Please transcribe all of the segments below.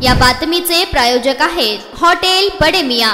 या बातमीचे प्रायोजक आहेत हॉटेल बडे मियां।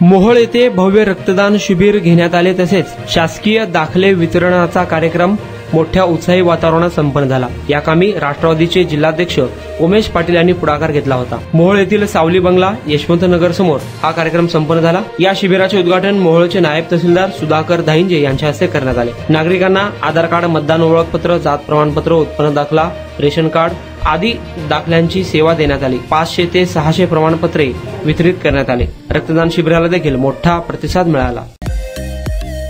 मोहोळ येथे भव्य रक्तदान शिबिर घेण्यात आले, तसेच शासकीय दाखले वितरणाचा कार्यक्रम मोठ्या उत्साही वातावरणात संपन्न झाला। या कामी राष्ट्रवादीचे जिल्हाध्यक्ष उमेश पाटील यांनी पुढाकार घेतला होता। मोहोळ येथील सावली बंगला यशवंत नगर समोर हा कार्यक्रम संपन्न झाला। या शिबिराचे उद्घाटन मोहोळचे नायब तहसीलदार सुधाकर दाहिंजे यांच्या हस्ते करण्यात आले। नागरिकांना आधार कार्ड, मतदान ओळखपत्र, जात प्रमाणपत्र, उत्पन्न दाखला, रेशन कार्ड आदी दाखल्यांची सेवा देण्यात आली। 500 ते 600 प्रमाणपत्रे वितरित करण्यात आले। रक्तदान शिबिराला देखील मोठा प्रतिसाद मिळाला।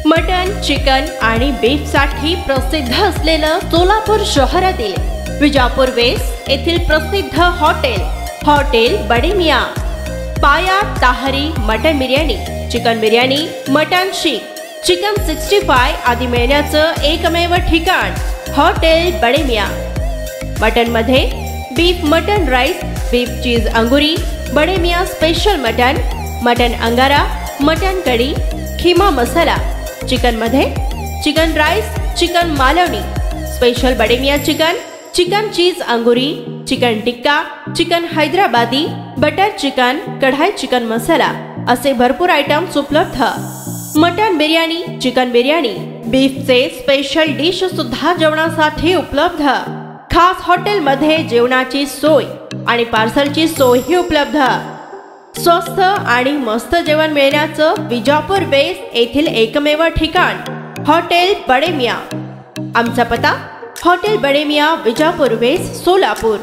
मटन, चिकन आणि बीफ साठी प्रसिद्ध असलेलं सोलापूर शहरातील विजापूर वेस्ट येथील प्रसिद्ध हॉटेल बडे मियां। पाया, ताहरी, mutton biryani, chicken biryani, mutton शीख, चिकन 65 आदी मिळण्याचं एकमेव ठिकाण हॉटेल बडे मियां। मटन मध्ये beef mutton rice, beef cheese अंगुरी, Bade Miyan special mutton, mutton अंगारा, मटन कढी, खीमा मसाला। चिकन मध्ये chicken rice, chicken Malvani, special Bade Miyan chicken, chicken cheese अंगुरी, chicken tikka, chicken Hyderabadi, butter chicken, kadai chicken masala असे भरपूर आयटम्स उपलब्ध। मटन बिर्याणी, चिकन बिर्याणी, बीफचे स्पेशल डिश सुद्धा जेवणासाठी उपलब्ध। खास हॉटेलमध्ये जेवणाची सोय आणि पार्सलची सोयही उपलब्ध। स्वस्त आणि मस्त जेवण मिळण्याचं विजापूर वेस्ट येथील एकमेव ठिकाण हॉटेल बडे मियां। आमचा पत्ता हॉटेल बडे मियां, विजापूर वेस्ट, सोलापूर।